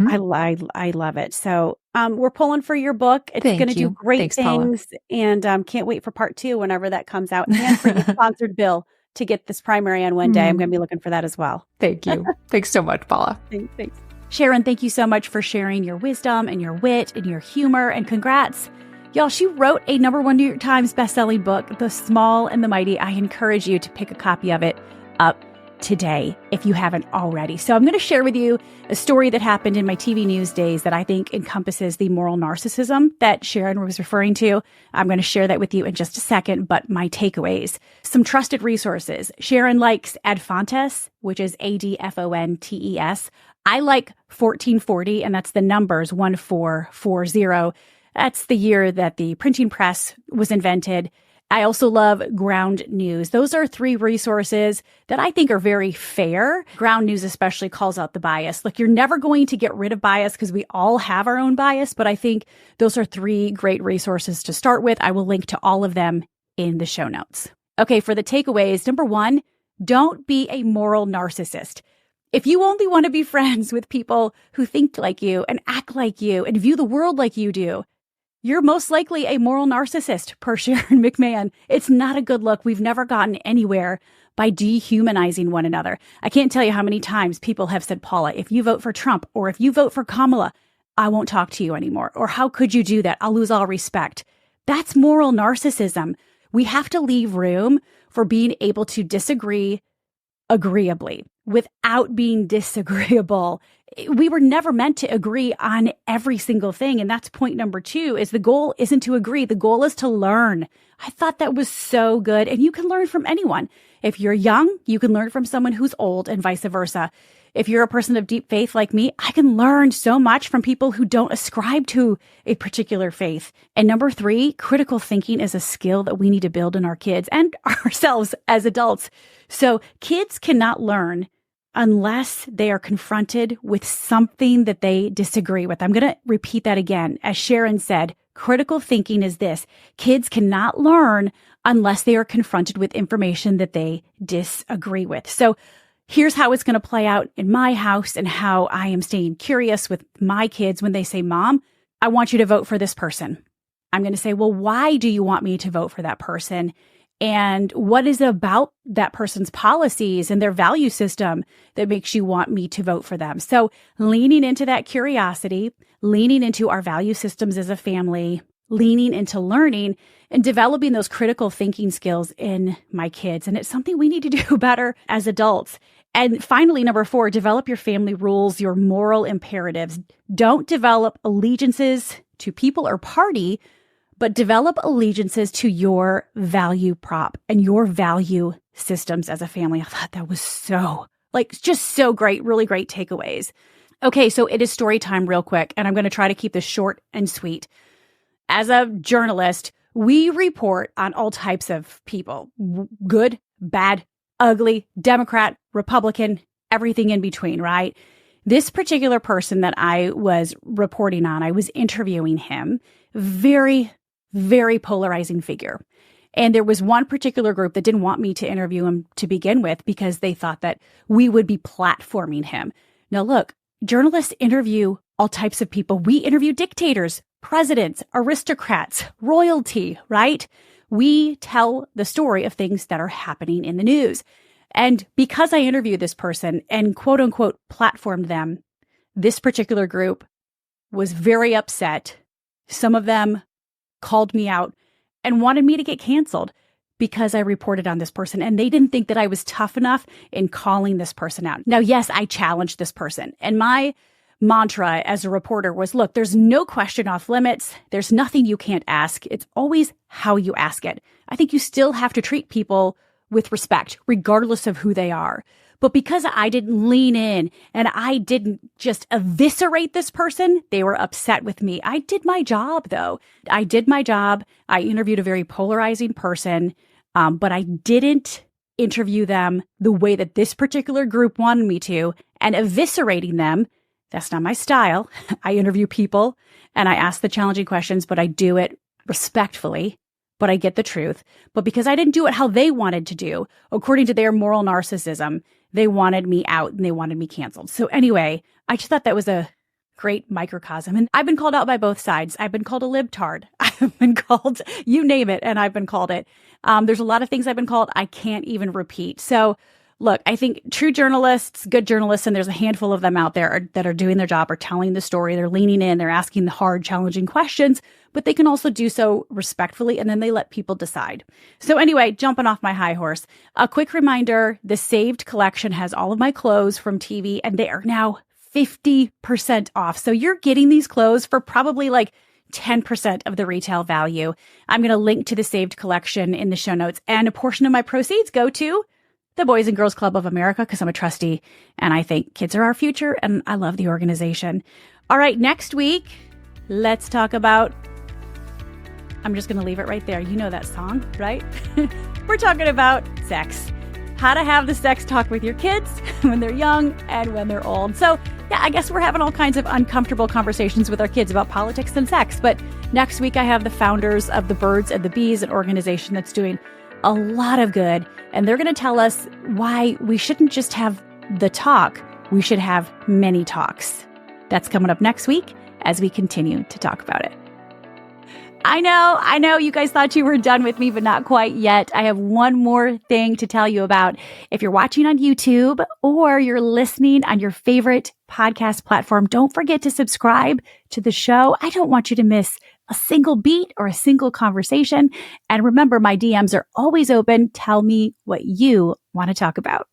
I love it. So we're pulling for your book. It's going to do great things. Paula. And can't wait for part 2 whenever that comes out. And for the sponsored bill to get this primary on one day. I'm going to be looking for that as well. Thank you. Thanks so much, Paula. Thanks. Sharon, thank you so much for sharing your wisdom and your wit and your humor. And congrats. Y'all, she wrote a #1 New York Times bestselling book, The Small and the Mighty. I encourage you to pick a copy of it up today if you haven't already. So I'm going to share with you a story that happened in my TV news days that I think encompasses the moral narcissism that Sharon was referring to. I'm going to share that with you in just a second, but my takeaways. Some trusted resources. Sharon likes Adfontes, which is ADFONTES. I like 1440, and that's the numbers 1440. That's the year that the printing press was invented. I also love Ground News. Those are 3 resources that I think are very fair. Ground News especially calls out the bias. Look, you're never going to get rid of bias because we all have our own bias, but I think those are 3 great resources to start with. I will link to all of them in the show notes. Okay, for the takeaways, number 1, don't be a moral narcissist. If you only want to be friends with people who think like you and act like you and view the world like you do, you're most likely a moral narcissist, per Sharon McMahon. It's not a good look. We've never gotten anywhere by dehumanizing one another. I can't tell you how many times people have said, Paula, if you vote for Trump or if you vote for Kamala, I won't talk to you anymore. Or how could you do that? I'll lose all respect. That's moral narcissism. We have to leave room for being able to disagree agreeably without being disagreeable. We were never meant to agree on every single thing. And that's point number 2, is the goal isn't to agree. The goal is to learn. I thought that was so good. And you can learn from anyone. If you're young, you can learn from someone who's old, and vice versa. If you're a person of deep faith like me, I can learn so much from people who don't ascribe to a particular faith. And number 3, critical thinking is a skill that we need to build in our kids and ourselves as adults. So kids cannot learn unless they are confronted with something that they disagree with. I'm going to repeat that again. As Sharon said, critical thinking is this. Kids cannot learn unless they are confronted with information that they disagree with. So here's how it's going to play out in my house and how I am staying curious with my kids when they say, Mom, I want you to vote for this person. I'm going to say, well, why do you want me to vote for that person? And what is it about that person's policies and their value system that makes you want me to vote for them? So leaning into that curiosity, leaning into our value systems as a family, leaning into learning and developing those critical thinking skills in my kids. And it's something we need to do better as adults. And finally, number 4, develop your family rules, your moral imperatives. Don't develop allegiances to people or party, but develop allegiances to your value prop and your value systems as a family. I thought that was just so great, really great takeaways. Okay, so it is story time real quick, and I'm going to try to keep this short and sweet. As a journalist, we report on all types of people, good, bad, ugly, Democrat, Republican, everything in between, right? This particular person that I was reporting on, I was interviewing him, very, very polarizing figure. And there was one particular group that didn't want me to interview him to begin with because they thought that we would be platforming him. Now, look, journalists interview all types of people. We interview dictators, presidents, aristocrats, royalty, right? We tell the story of things that are happening in the news. And because I interviewed this person and quote unquote platformed them, this particular group was very upset. Some of them called me out and wanted me to get canceled because I reported on this person. And they didn't think that I was tough enough in calling this person out. Now, yes, I challenged this person. And my mantra as a reporter was, look, there's no question off limits. There's nothing you can't ask. It's always how you ask it. I think you still have to treat people with respect, regardless of who they are. But because I didn't lean in and I didn't just eviscerate this person, they were upset with me. I did my job, though. I did my job. I interviewed a very polarizing person, but I didn't interview them the way that this particular group wanted me to. And eviscerating them, that's not my style. I interview people and I ask the challenging questions, but I do it respectfully. But I get the truth. But because I didn't do it how they wanted to do, according to their moral narcissism, they wanted me out and they wanted me canceled. So anyway, I just thought that was a great microcosm. And I've been called out by both sides. I've been called a libtard. I've been called, you name it, and I've been called it. There's a lot of things I've been called I can't even repeat. So look, I think true journalists, good journalists, and there's a handful of them out there that are doing their job, are telling the story, they're leaning in, they're asking the hard, challenging questions, but they can also do so respectfully, and then they let people decide. So anyway, jumping off my high horse, a quick reminder, the Saved collection has all of my clothes from TV, and they are now 50% off. So you're getting these clothes for probably like 10% of the retail value. I'm going to link to the Saved collection in the show notes, and a portion of my proceeds go to the Boys and Girls Club of America, because I'm a trustee and I think kids are our future and I love the organization. All right, next week, let's talk about, I'm just going to leave it right there. You know that song, right? We're talking about sex, how to have the sex talk with your kids when they're young and when they're old. So yeah, I guess we're having all kinds of uncomfortable conversations with our kids about politics and sex. But next week, I have the founders of the Birds and the Bees, an organization that's doing a lot of good. And they're going to tell us why we shouldn't just have the talk. We should have many talks. That's coming up next week as we continue to talk about it. I know you guys thought you were done with me, but not quite yet. I have one more thing to tell you about. If you're watching on YouTube or you're listening on your favorite podcast platform, don't forget to subscribe to the show. I don't want you to miss a single beat or a single conversation. And remember, my DMs are always open. Tell me what you want to talk about.